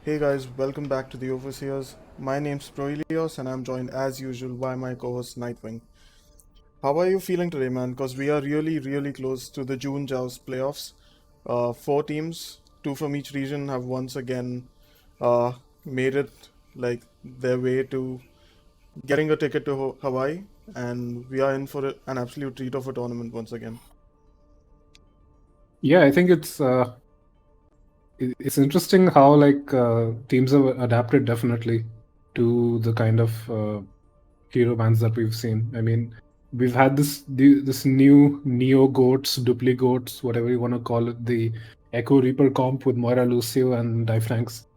Hey guys, welcome back to the Overseers. My name's Proilios and I'm joined as usual by my co-host Nightwing. How are you feeling today, man? Because we are really close to the June Joust playoffs. Four teams, two from each region, have once again uh, made it like their way to getting a ticket to Hawaii, and we are in for an absolute treat of a tournament once again. Yeah, I think it's interesting how teams have adapted definitely to the kind of hero bands that we've seen. I mean, we've had this new Neo Goats, Dupli Goats, whatever you want to call it, the Echo Reaper comp with Moira Lucio and Difranks.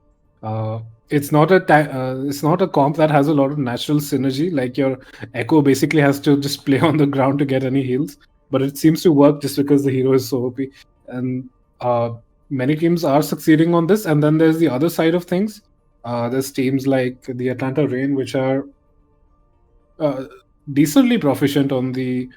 Uh, it's not a comp that has a lot of natural synergy. Like your Echo basically has to just play on the ground to get any heals, but it seems to work just because the hero is so OP. And uh, many teams are succeeding on this. And then there's the other side of things. There's teams like the Atlanta Reign, which are uh, decently proficient on the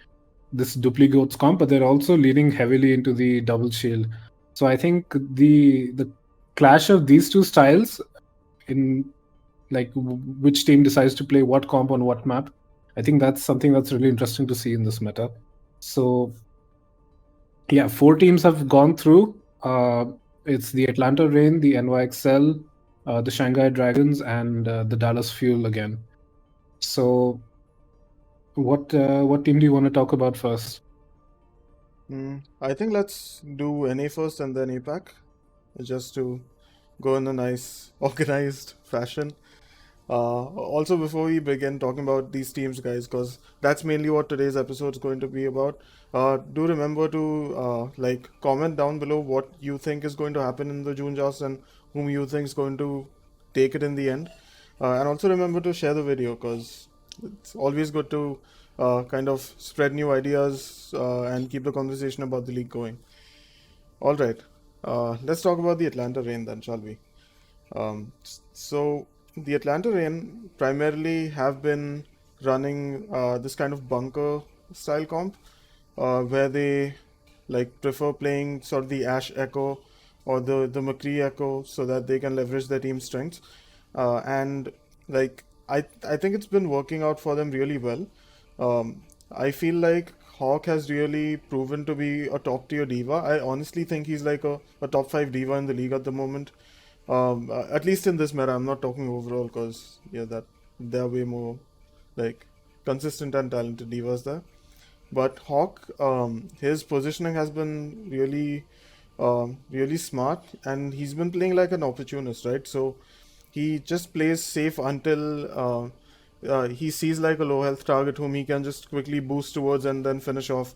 this duplicates comp, but they're also leaning heavily into the double shield. So I think the clash of these two styles in which team decides to play what comp on what map, I think that's something that's really interesting to see in this meta. So yeah, four teams have gone through. It's the Atlanta Reign, the NYXL, the Shanghai Dragons, and the Dallas Fuel again. So what team do you want to talk about first? I think let's do NA first and then APAC, just to go in a nice organized fashion. Also, before we begin talking about these teams, guys, because that's mainly what today's episode is going to be about, do remember to comment down below what you think is going to happen in the June Joust and whom you think is going to take it in the end. And also remember to share the video because it's always good to kind of spread new ideas and keep the conversation about the league going. All right, let's talk about the Atlanta Reign then, shall we? So the Atlanta Reign primarily have been running this kind of bunker style comp, where they like prefer playing sort of the Ash Echo or the McCree Echo so that they can leverage their team strengths. And like I think it's been working out for them really well. I feel like Hawk has really proven to be a top tier diva. I honestly think he's like a top five diva in the league at the moment. At least in this meta, I'm not talking overall because yeah, that there are way more like consistent and talented divas there. But Hawk, his positioning has been really smart, and he's been playing like an opportunist, right? So he just plays safe until he sees like a low health target whom he can just quickly boost towards and then finish off,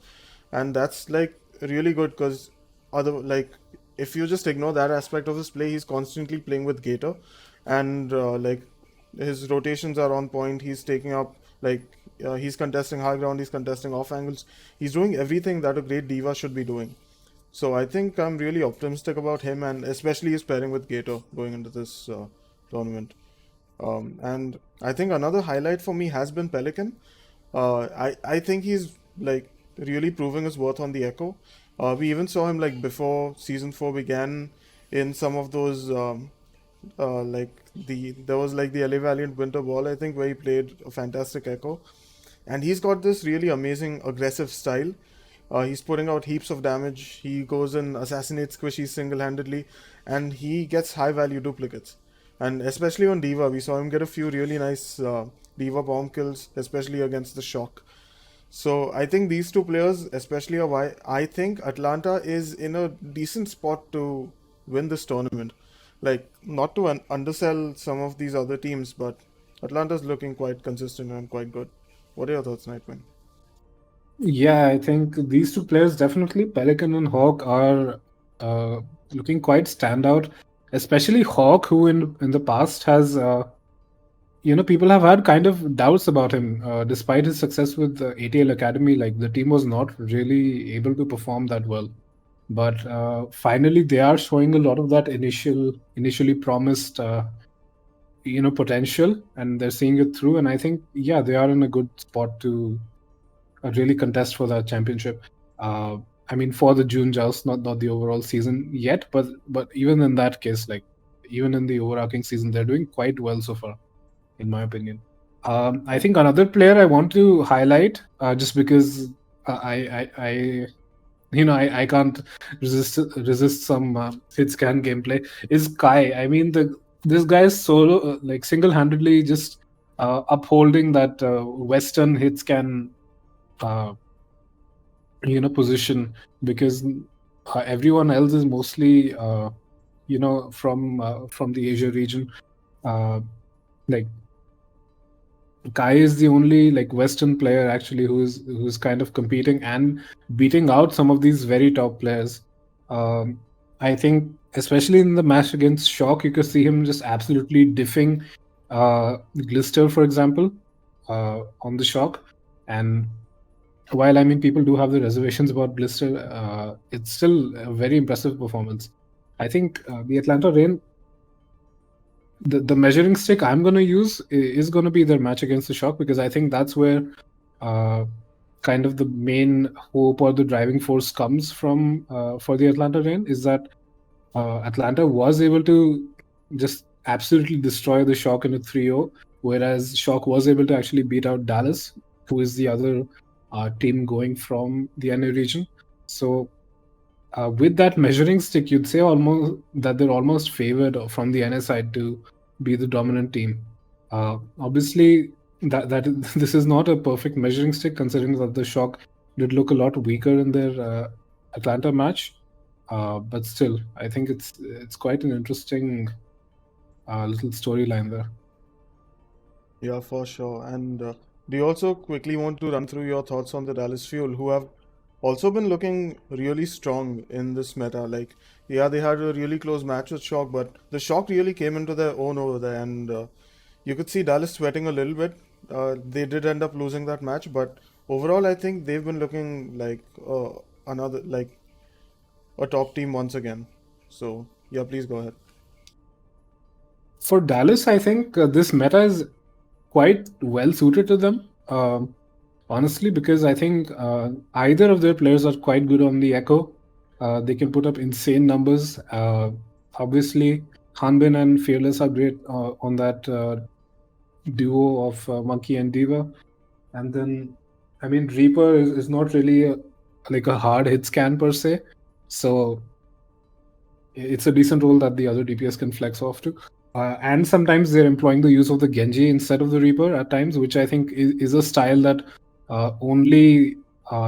and that's like really good because other like if you just ignore that aspect of his play, he's constantly playing with Gator, and his rotations are on point. He's taking up he's contesting high ground, he's contesting off angles, he's doing everything that a great diva should be doing. So I think I'm really optimistic about him, and especially his pairing with Gator going into this tournament. And I think another highlight for me has been Pelican. I think he's like really proving his worth on the Echo. We even saw him like before season four began in some of those there was like the LA Valiant Winter Ball, I think, where he played a fantastic Echo, and he's got this really amazing aggressive style. He's putting out heaps of damage. He goes and assassinates squishies single-handedly, and he gets high-value duplicates. And especially on Diva, we saw him get a few really nice Diva bomb kills, especially against the Shock. So I think these two players, especially, are why I think Atlanta is in a decent spot to win this tournament. Like, not to undersell some of these other teams, but Atlanta's looking quite consistent and quite good. What are your thoughts, Nightwing? Yeah, I think these two players definitely, Pelican and Hawk, are uh, looking quite standout. Especially Hawk, who in the past has people have had kind of doubts about him, despite his success with the ATL Academy. Like the team was not really able to perform that well, but finally they are showing a lot of that initially promised potential, and they're seeing it through. And I think yeah, they are in a good spot to really contest for that championship. Uh, I mean, for the June Joust, not the overall season yet, but even in that case, like even in the overarching season. They're doing quite well so far, in my opinion. I think another player I want to highlight, just because I I can't resist some hit scan gameplay, is Kai. I mean, the this guy is solo, like single handedly just upholding that Western hit scan uh, position, because everyone else is mostly from the Asia region. Uh, like Kai is the only like Western player actually who's kind of competing and beating out some of these very top players. Um, I think especially in the match against Shock, you could see him just absolutely diffing Glister, for example, on the Shock. And while I mean people do have the reservations about Glister, it's still a very impressive performance. I think the Atlanta Rain, the measuring stick I'm going to use is going to be their match against the Shock, because I think that's where uh, kind of the main hope or the driving force comes from for the Atlanta Rain, is that Atlanta was able to just absolutely destroy the Shock in a 3-0, whereas Shock was able to actually beat out Dallas, who is the other team going from the NA region. So with that measuring stick, you'd say almost that they're almost favored from the NA side to be the dominant team. Obviously, that this is not a perfect measuring stick, considering that the Shock did look a lot weaker in their Atlanta match. But still, I think it's quite an interesting little storyline there. Yeah, for sure. And do you also quickly want to run through your thoughts on the Dallas Fuel, who have also been looking really strong in this meta? Like, yeah, they had a really close match with Shock, but the Shock really came into their own over there, and you could see Dallas sweating a little bit. They did end up losing that match, but overall, I think they've been looking like like a top team once again. So, yeah, please go ahead. For Dallas, I think this meta is quite well suited to them. Honestly, because I think either of their players are quite good on the Echo. They can put up insane numbers. Obviously, Hanbin and Fearless are great on that duo of Monkey and Diva. And then, I mean, Reaper is not really like a hard hit scan per se. So it's a decent role that the other DPS can flex off to. And sometimes they're employing the use of the Genji instead of the Reaper at times, which I think is a style that only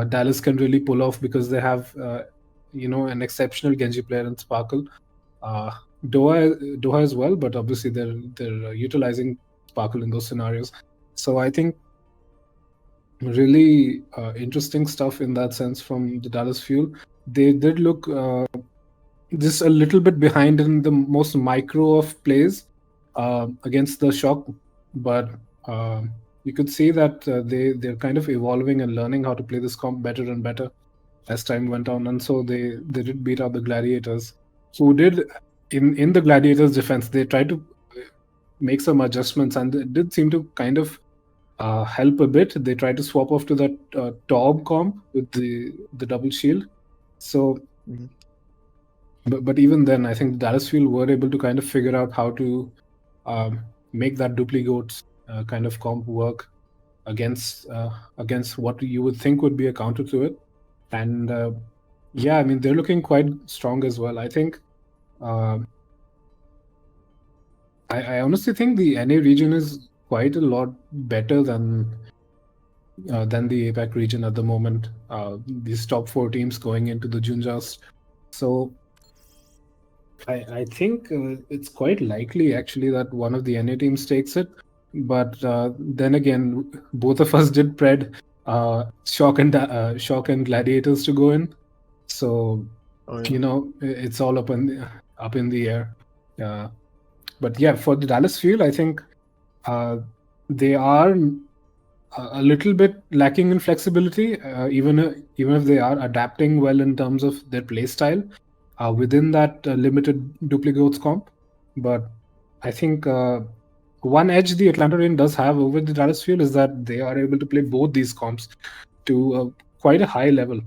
Dallas can really pull off, because they have an exceptional Genji player in Sparkle. Uh, Doha as well, but obviously they're utilizing Sparkle in those scenarios. So I think really interesting stuff in that sense from the Dallas Fuel. They did look just a little bit behind in the most micro of plays against the Shock, but you could see that they're kind of evolving and learning how to play this comp better and better as time went on, and so they did beat out the Gladiators, who did in the Gladiators' defense. They tried to make some adjustments, and it did seem to kind of help a bit. They tried to swap off to that Torb comp with the double shield. So Mhm. but even then, I think the Dallas Fuel were able to kind of figure out how to make that duplicate kind of comp work against what you would think would be a counter to it. And yeah, I mean, they're looking quite strong as well. I think uh, I honestly think the NA region is quite a lot better than the APAC region at the moment. These top four teams going into the June Joust. So I think it's quite likely actually that one of the NA teams takes it. But then again, both of us did pred Shock and Gladiators to go in. So Oh, yeah. it's all up in the air. Uh, but yeah, for the Dallas Fuel, I think uh, they are a little bit lacking in flexibility, even if they are adapting well in terms of their play style within that limited duplicates comp. But I think one edge the Atlanta Rain does have over the Dallas Fuel is that they are able to play both these comps to quite a high level.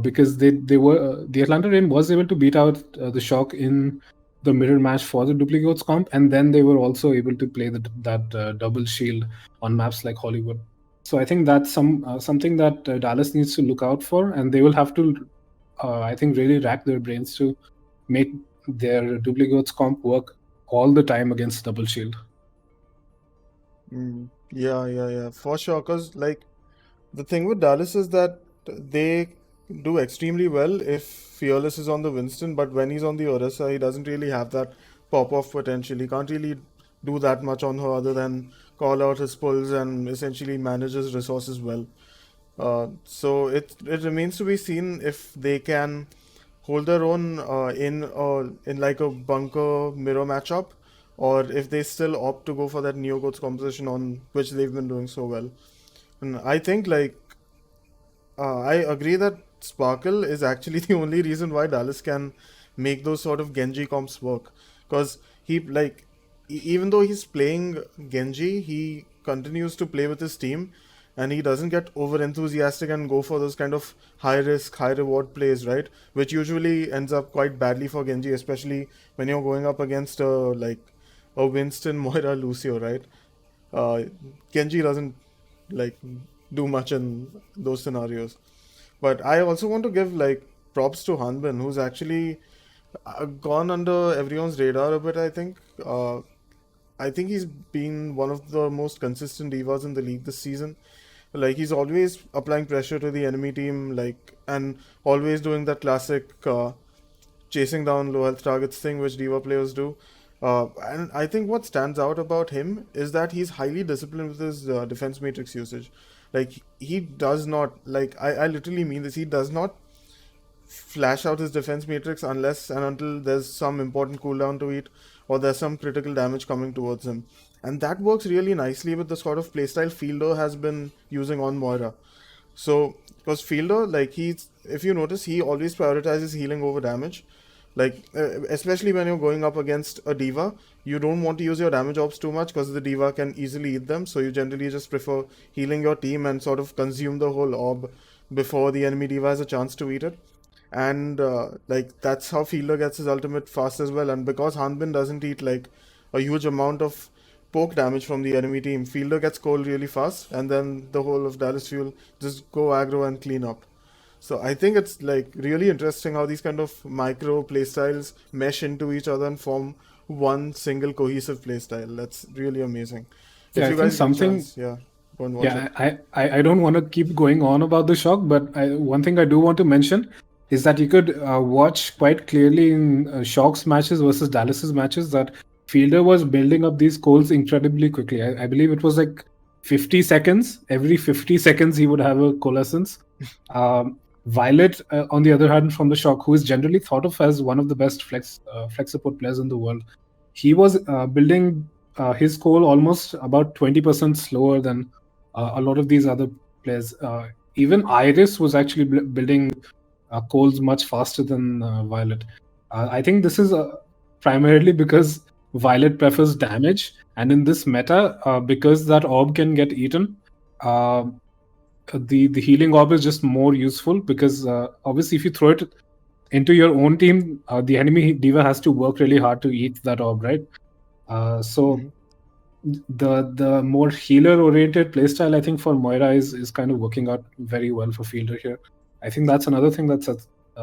Because they were the Atlanta Rain was able to beat out the Shock in the mirror match for the duplicates comp, and then they were also able to play that double shield on maps like Hollywood. So I think that's something that Dallas needs to look out for, and they will have to, I think, really rack their brains to make their duplicates comp work all the time against double shield. Yeah, yeah, yeah, for sure. Because, like, the thing with Dallas is that they do extremely well if Fearless is on the Winston, but when he's on the Orisa, he doesn't really have that pop off potential. He can't really do that much on her other than call out his pulls and essentially manage his resources well. So it remains to be seen if they can hold their own in like a bunker mirror matchup, or if they still opt to go for that Neo Goats composition on which they've been doing so well. And I think like I agree that Sparkle is actually the only reason why Dallas can make those sort of Genji comps work. Because he, like, even though he's playing Genji, he continues to play with his team and he doesn't get over enthusiastic and go for those kind of high risk, high reward plays, right? Which usually ends up quite badly for Genji, especially when you're going up against a Winston, Moira, Lucio, right? Uh, Genji doesn't like do much in those scenarios. But I also want to give like props to Hanbin, who's actually gone under everyone's radar a bit. I think he's been one of the most consistent divas in the league this season. Like he's always applying pressure to the enemy team, like and always doing that classic chasing down low health targets thing which diva players do. And I think what stands out about him is that he's highly disciplined with his defense matrix usage. Like he does not like I literally mean this. He does not flash out his defense matrix unless and until there's some important cooldown to it or there's some critical damage coming towards him. And that works really nicely with the sort of playstyle Fielder has been using on Moira. So, because Fielder, like if you notice, he always prioritizes healing over damage. Like, especially when you're going up against a diva, you don't want to use your damage ops too much because the diva can easily eat them. So you generally just prefer healing your team and sort of consume the whole orb before the enemy diva has a chance to eat it. And like that's how Fielder gets his ultimate fast as well. And because Hanbin doesn't eat like a huge amount of poke damage from the enemy team, Fielder gets cold really fast, and then the whole of Dallas Fuel just go aggro and clean up. So I think it's like really interesting how these kind of micro playstyles mesh into each other and form one single cohesive playstyle. That's really amazing. Yeah, If I you think guys get a something. chance, yeah, go and watch it. Yeah, I don't want to keep going on about the shock, but one thing I do want to mention is that you could watch quite clearly in Shock's matches versus Dallas's matches that Fielder was building up these goals incredibly quickly. I believe it was like 50 seconds. Every 50 seconds, he would have a coalescence. Violet, on the other hand, from the Shock, who is generally thought of as one of the best flex support players in the world, he was building his goal almost about 20% slower than a lot of these other players. Even Iris was actually building Coles much faster than Violet. I think this is primarily because Violet prefers damage, and in this meta, because that orb can get eaten, the healing orb is just more useful because obviously if you throw it into your own team, the enemy diva has to work really hard to eat that orb, right? So the more healer oriented playstyle I think for Moira is kind of working out very well for Fielder here. I think that's another thing that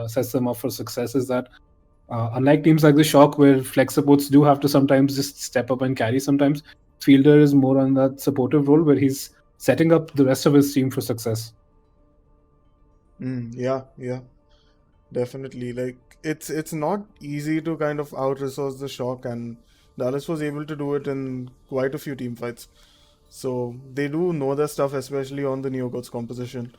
sets them up for success is that unlike teams like the Shock where flex supports do have to sometimes just step up and carry, sometimes Fielder is more on that supportive role where he's setting up the rest of his team for success. Yeah, yeah. Definitely. Like it's not easy to kind of out resource the Shock, and Dallas was able to do it in quite a few team fights. So they do know their stuff, especially on the Neo Gods composition.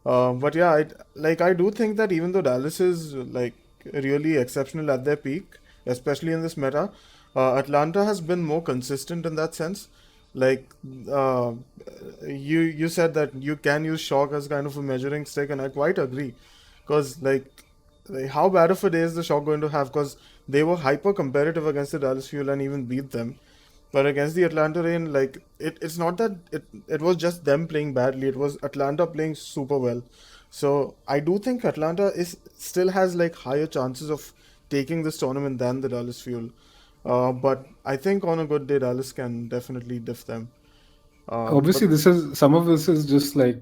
But yeah, I do think that even though Dallas is like really exceptional at their peak, especially in this meta, Atlanta has been more consistent in that sense. Like uh, you said that you can use Shock as kind of a measuring stick, and I quite agree. Because like, how bad of a day is the Shock going to have? Because they were hyper competitive against the Dallas Fuel and even beat them. But against the Atlanta Rain, like it's not that it was just them playing badly. It was Atlanta playing super well. So I do think Atlanta is still has like higher chances of taking this tournament than the Dallas Fuel. But I think on a good day, Dallas can definitely diff them. But Obviously, this is some of this is just like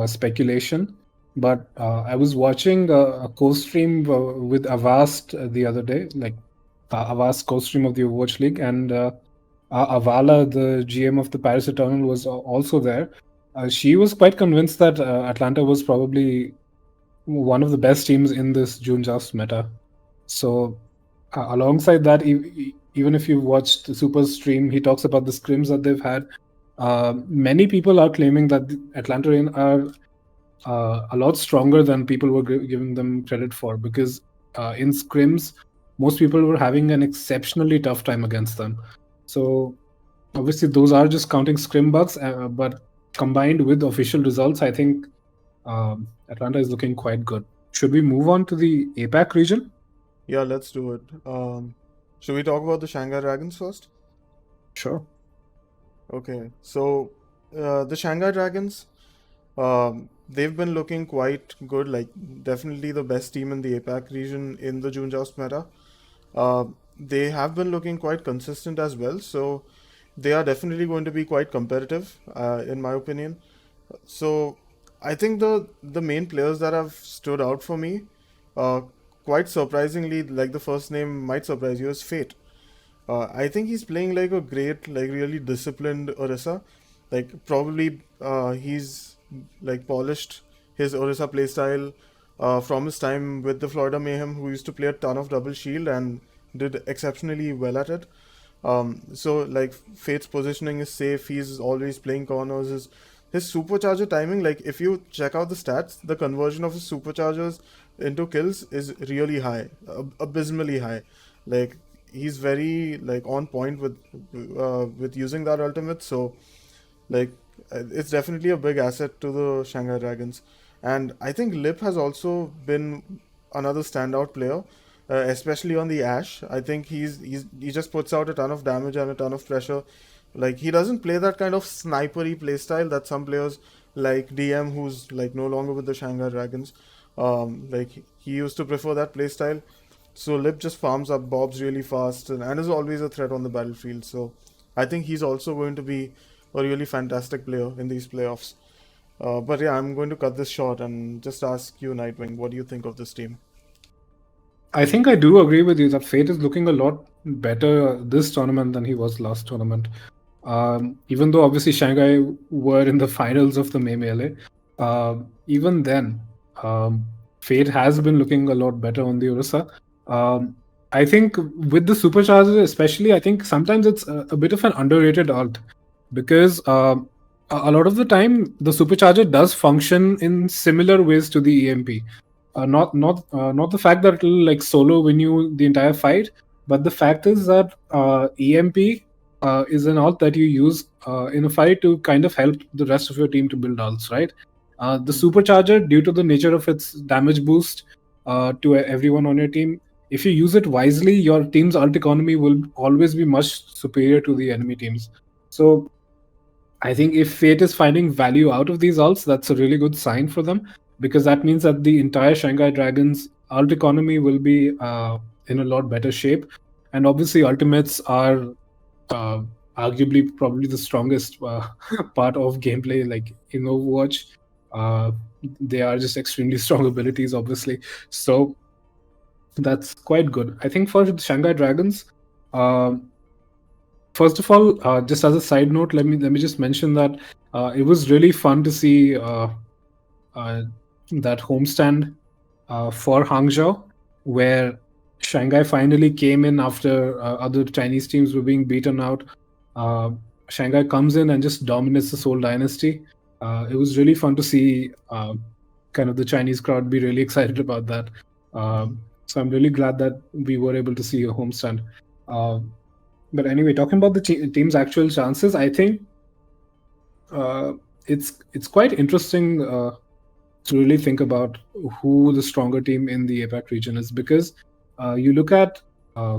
speculation, but I was watching a co-stream with Avast the other day, like Avast co-stream of the Overwatch League, and Avala, the GM of the Paris Eternal, was also there. She was quite convinced that Atlanta was probably one of the best teams in this June Joust meta. So, alongside that, even if you've watched the Super stream, he talks about the scrims that they've had. Many people are claiming that the Atlanta Reign are a lot stronger than people were giving them credit for, because in scrims, most people were having an exceptionally tough time against them. So, obviously, those are just counting scrim bugs, but combined with official results, I think Atlanta is looking quite good. Should we move on to the APAC region? yeah, let's do it. Should we talk about the Shanghai Dragons first? Sure. Okay, so the Shanghai Dragons, they've been looking quite good, like definitely the best team in the APAC region in the June Joust meta. Uh, they have been looking quite consistent as well, so they are definitely going to be quite competitive, in my opinion. So I think the main players that have stood out for me, uh, quite surprisingly, like the first name might surprise you, is Fate. I think he's playing like a great, like really disciplined Orisa. Like probably he's like polished his Orisa playstyle from his time with the Florida Mayhem, who used to play a ton of double shield and did exceptionally well at it. So like Fate's positioning is safe. He's always playing corners. His supercharger timing, like if you check out the stats, the conversion of his superchargers into kills is really high, abysmally high. Like he's very like on point with using that ultimate. So like it's definitely a big asset to the Shanghai Dragons, and I think Lip has also been another standout player, especially on the Ash. I think he just puts out a ton of damage and a ton of pressure. Like he doesn't play that kind of snipery playstyle that some players like DM, who's like no longer with the Shanghai Dragons. Like he used to prefer that playstyle. So Lip just farms up bobs really fast and is always a threat on the battlefield. So I think he's also going to be a really fantastic player in these playoffs. But yeah, I'm going to cut this short and just ask you, Nightwing, what do you think of this team? I think I do agree with you that Fate is looking a lot better this tournament than he was last tournament. Even though obviously Shanghai were in the finals of the May Melee, even then, Fate has been looking a lot better on the Orisa. Um, I think with the supercharger, especially, I think sometimes it's a bit of an underrated alt, because a lot of the time the supercharger does function in similar ways to the EMP. Not the fact that it'll like solo win you the entire fight, but the fact is that EMP is an alt that you use in a fight to kind of help the rest of your team to build alts, right? The Hmm. supercharger, due to the nature of its damage boost to everyone on your team, if you use it wisely, your team's alt economy will always be much superior to the enemy teams. So I think if Fate is finding value out of these alts, that's a really good sign for them, because that means that the entire Shanghai Dragons alt economy will be in a lot better shape. And obviously, ultimates are uh, arguably probably the strongest part of gameplay. Like in Overwatch, uh, they are just extremely strong abilities, obviously. So that's quite good. I think for the Shanghai Dragons, um first of all, just as a side note, let me just mention that it was really fun to see uh, that homestand for Hangzhou, where Shanghai finally came in after other Chinese teams were being beaten out. Uh, Shanghai comes in and just dominates the Seoul dynasty. It was really fun to see kind of the Chinese crowd be really excited about that. Hmm. So I'm really glad that we were able to see a homestand. Uh, but anyway, talking about the team's actual chances, I think uh, it's quite interesting to really think about who the stronger team in the APAC region is, because you look at uh,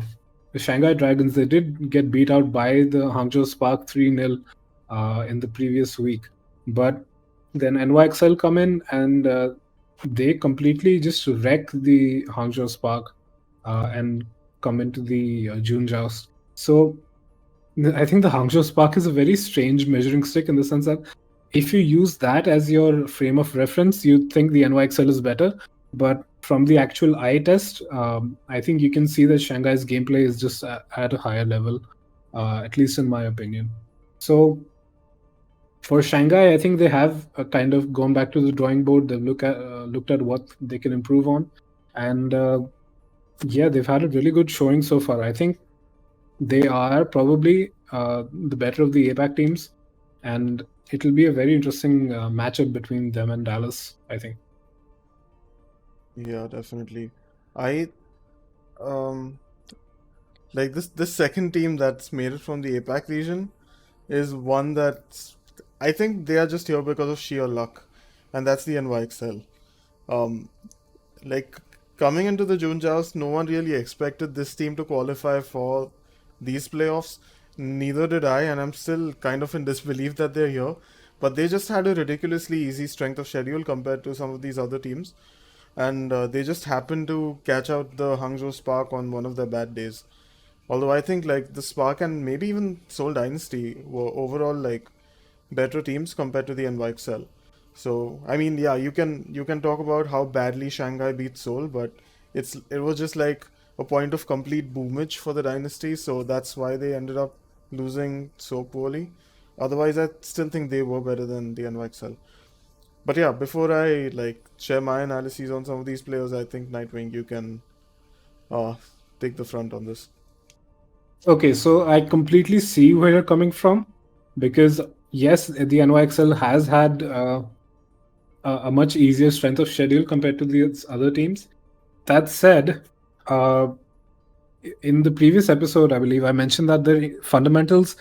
the Shanghai Dragons, they did get beat out by the Hangzhou Spark 3-0 in the previous week. But then NYXL come in and they completely just wreck the Hangzhou Spark. and come into the June Joust. So I think the Hangzhou Spark is a very strange measuring stick in the sense that if you use that as your frame of reference, you think the NYXL is better. But from the actual eye test, I think you can see that Shanghai's gameplay is just at a higher level, at least in my opinion. So for Shanghai, I think they have kind of gone back to the drawing board. They've looked at what they can improve on, and yeah, they've had a really good showing so far. I think they are probably the better of the APAC teams, and it'll be a very interesting matchup between them and Dallas, I think. Yeah, definitely. I um like this second team that's made it from the APAC region is one that's, I think they are just here because of sheer luck, and that's the NYXL. Um, like coming into the June Joust, no one really expected this team to qualify for these playoffs. Neither did I, and I'm still kind of in disbelief that they're here. But they just had a ridiculously easy strength of schedule compared to some of these other teams, and they just happened to catch out the Hangzhou Spark on one of their bad days. Although I think like the Spark and maybe even Seoul Dynasty were overall like better teams compared to the NYXL. So I mean, yeah, you can talk about how badly Shanghai beat Seoul, but it was just like a point of complete boomage for the Dynasty, so that's why they ended up losing so poorly. Otherwise, I still think they were better than the NYXL. But yeah, before I like share my analyses on some of these players, I think Nightwing, you can uh, take the front on this. Okay, so I completely see where you're coming from because yes, the NYXL has had a much easier strength of schedule compared to the other teams. That said, uh, in the previous episode, I believe I mentioned that the fundamentals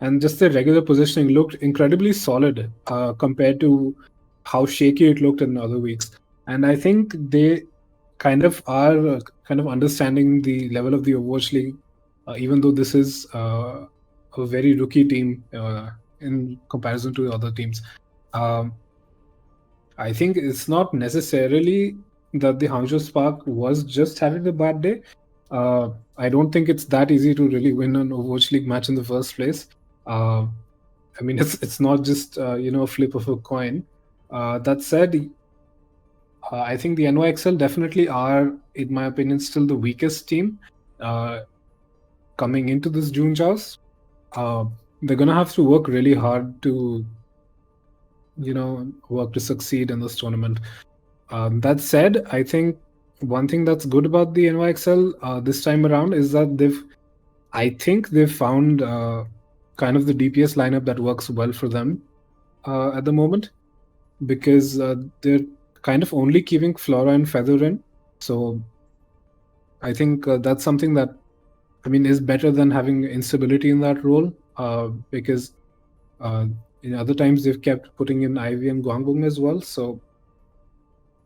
and just the regular positioning looked incredibly solid compared to how shaky it looked in other weeks. And I think they kind of are kind of understanding the level of the Overwatch League, even though this is a very rookie team in comparison to the other teams. Um, I think it's not necessarily that the Hangzhou Spark was just having a bad day. I don't think it's that easy to really win an Overwatch League match in the first place. Uh, I mean, it's not just a flip of a coin. That said, I think the NYXL definitely are, in my opinion, still the weakest team uh, coming into this June Joust. Uh, they're gonna have to work really hard to work to succeed in this tournament. That said, I think one thing that's good about the NYXL this time around is that I think they've found kind of the DPS lineup that works well for them at the moment because they're kind of only keeping Flora and Feather in. So I think that's something that, I mean, is better than having instability in that role because uh, in other times they've kept putting in Ivy and Guangbong as well. So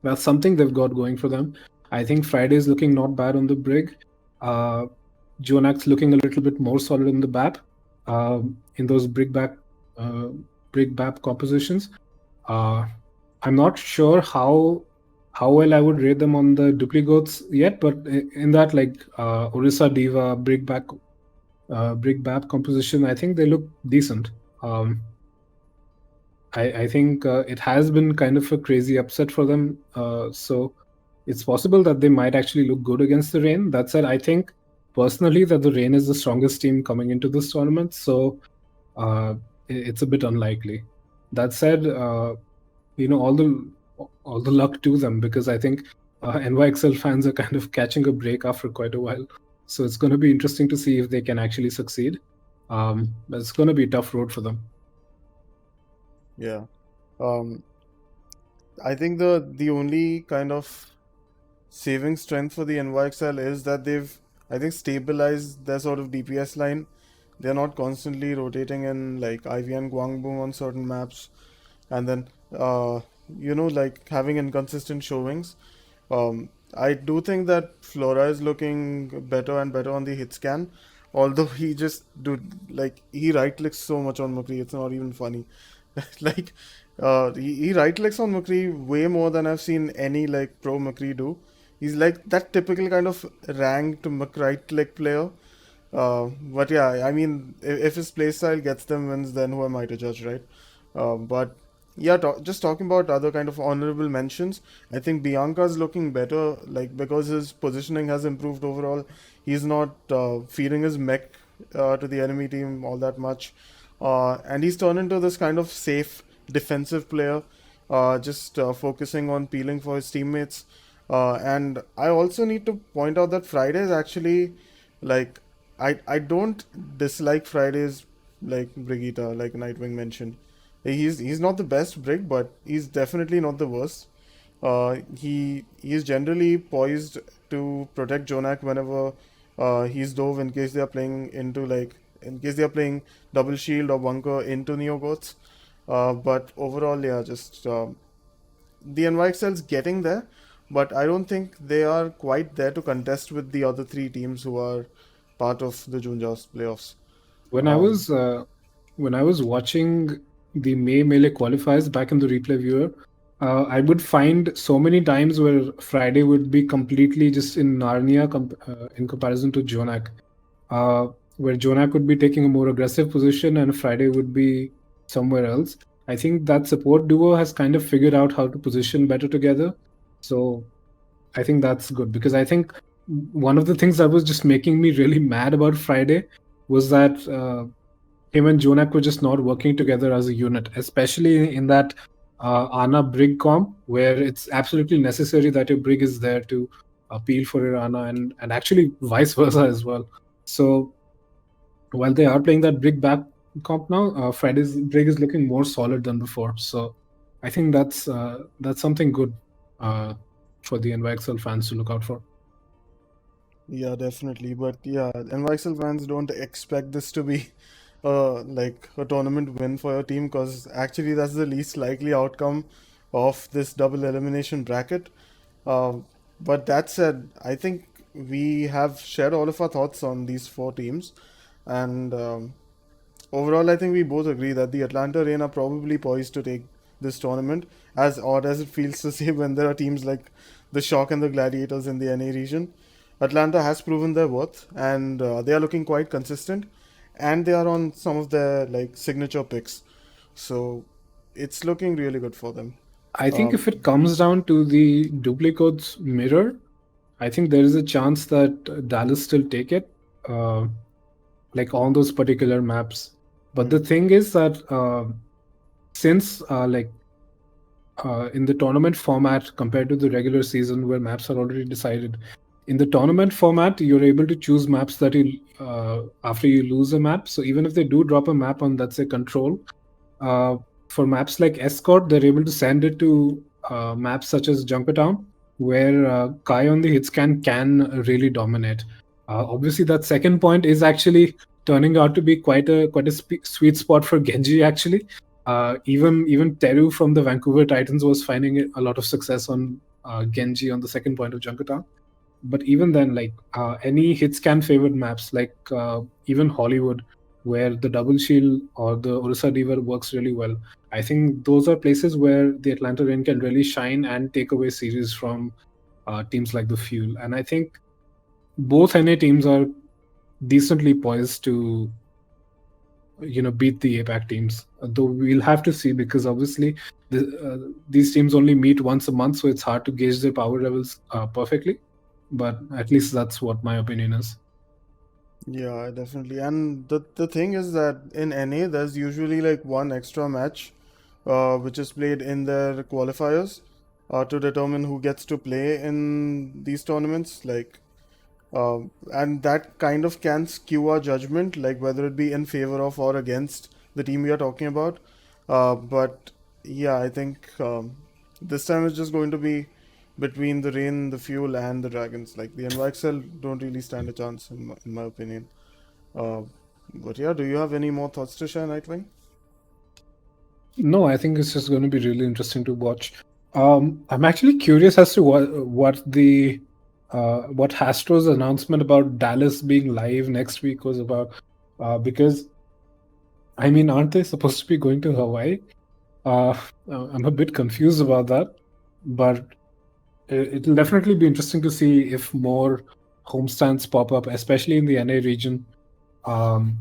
that's something they've got going for them. I think Friday's looking not bad on the Brig. Uh, Jonak's looking a little bit more solid in the BAP, in those uh, Brig BAP compositions. Uh, I'm not sure how well I would rate them on the duplicates yet, but in that like Orisa Diva Brig BAP composition, I think they look decent. Um, I think it has been kind of a crazy upset for them. So it's possible that they might actually look good against the Rain. That said, I think personally that the Rain is the strongest team coming into this tournament. So uh, it's a bit unlikely. That said, all the luck to them because I think NYXL fans are kind of catching a break after quite a while. So it's going to be interesting to see if they can actually succeed. But it's going to be a tough road for them. Yeah. Um, I think the only kind of saving strength for the NYXL is that they've, I think, stabilized their sort of DPS line. They're not constantly rotating in like Ivy and Guangboom on certain maps, and then like having inconsistent showings. I do think that Flora is looking better and better on the hit scan, although he just do like he right clicks so much on McCree, it's not even funny. like he right clicks on McCree way more than I've seen any like pro McCree do. He's like that typical kind of ranked McRight like player. But yeah, I mean, if his playstyle gets them wins, then who am I to judge, right? But yeah, just talking about other kind of honorable mentions, I think Bianca's looking better, like because his positioning has improved overall. He's not feeding his mech to the enemy team all that much, and he's turned into this kind of safe defensive player, just focusing on peeling for his teammates. And I also need to point out that Friday is actually like I don't dislike Fridays like Brigitte, like Nightwing mentioned. He's not the best Brig, but he's definitely not the worst. He's generally poised to protect Jonak whenever he's dove in case they are playing into like in case they are playing double shield or bunker into Neo Goats. But overall, yeah, just the NYXL's getting there, but I don't think they are quite there to contest with the other three teams who are part of the June Joust playoffs. When I Um, was when I was watching the May Melee qualifiers back in the replay viewer, I would find so many times where Friday would be completely just in Narnia in comparison to Jonak, uh, where Jonak would be taking a more aggressive position and Friday would be somewhere else. I think that support duo has kind of figured out how to position better together. So I think that's good because I think one of the things that was just making me really mad about Friday was that him and Jonak were just not working together as a unit, especially in that Ana Brig comp, where it's absolutely necessary that your Brig is there to appeal for your Ana, and actually vice versa as well. So while they are playing that Brig back comp now, Friday's Brig is looking more solid than before. So I think that's something good uh, for the NYXL fans to look out for. yeah, definitely. But yeah, NYXL fans don't expect this to be like a tournament win for your team because actually that's the least likely outcome of this double elimination bracket. Um, but that said, I think we have shared all of our thoughts on these four teams, and overall, I think we both agree that the Atlanta Rain are probably poised to take this tournament, as odd as it feels to say when there are teams like the Shock and the Gladiators in the NA region. Atlanta has proven their worth, and they are looking quite consistent, and they are on some of their like signature picks, so it's looking really good for them. I think Um, if it comes down to the duplicates mirror, I think there is a chance that Dallas still take it, uh, like on those particular maps. But the hmm, thing is that since in the tournament format compared to the regular season where maps are already decided, in the tournament format you're able to choose maps that you after you lose a map. So even if they do drop a map on, let's say, control, uh, for maps like Escort, they're able to send it to maps such as Junkertown, where Kai on the hit scan can really dominate. Obviously, that second point is actually turning out to be quite a sweet spot for Genji. Actually, even Teru from the Vancouver Titans was finding a lot of success on Genji on the second point of Junkertown. But even then, like any hit scan favored maps, like even Hollywood, where the double shield or the Orisa Diva works really well, I think those are places where the Atlanta Rain can really shine and take away series from teams like the Fuel. And I think both NA teams are decently poised to beat the APAC teams. Though we'll have to see because obviously these teams only meet once a month, so it's hard to gauge their power levels perfectly. But at least that's what my opinion is. yeah, definitely. And the thing is that in NA, there's usually like one extra match which is played in their qualifiers to determine who gets to play in these tournaments. And that kind of can skew our judgment, like whether it be in favor of or against the team we are talking about. But yeah, I think this time it's just going to be between the Rain, the Fuel, and the Dragons. Like the NYXL don't really stand a chance, in my opinion. Uh, but yeah, do you have any more thoughts to share, Nightwing? No, I think it's just going to be really interesting to watch. I'm actually curious as to what Hastro's announcement about Dallas being live next week was about, because I mean, aren't they supposed to be going to Hawaii? Uh, I'm a bit confused about that, but it'll definitely be interesting to see if more homestands pop up, especially in the NA region. Um,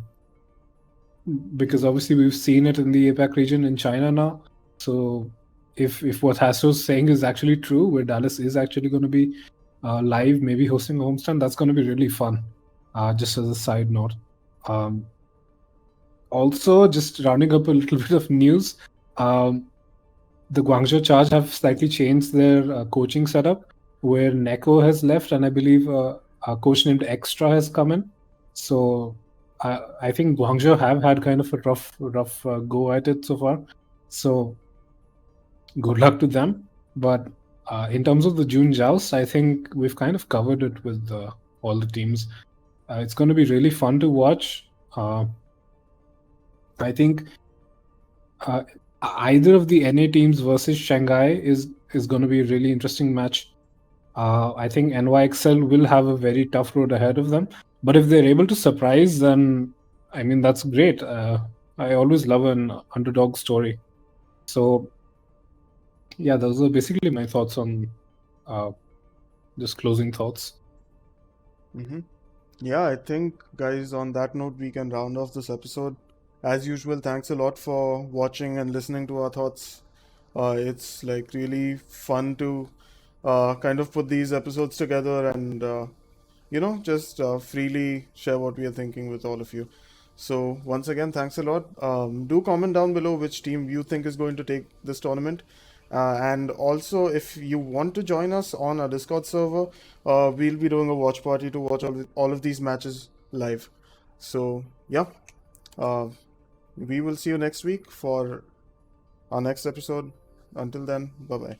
because obviously we've seen it in the APAC region in China now. So if what Hasso's saying is actually true, where Dallas is actually going to be live, maybe hosting a homestand, that's going to be really fun. Just as a side note. Um, Also, just rounding up a little bit of news, um, the Guangzhou Charge have slightly changed their coaching setup, where Neko has left, and I believe a coach named Extra has come in. So I think Guangzhou have had kind of a rough go at it so far. So good luck to them. But in terms of the June Joust, I think we've kind of covered it with all the teams. It's going to be really fun to watch. I think uh, either of the NA teams versus Shanghai is going to be a really interesting match. I think NYXL will have a very tough road ahead of them, but if they're able to surprise, then I mean that's great. I always love an underdog story. So yeah, those are basically my thoughts on uh, just closing thoughts. Mm-hmm. Yeah, I think, guys, on that note, we can round off this episode. As usual, thanks a lot for watching and listening to our thoughts. It's like really fun to kind of put these episodes together and just freely share what we are thinking with all of you. So once again, thanks a lot. Do comment down below which team you think is going to take this tournament. And also, if you want to join us on our Discord server, we'll be doing a watch party to watch all of these matches live. So, yeah, uh, we will see you next week for our next episode. Until then, bye bye.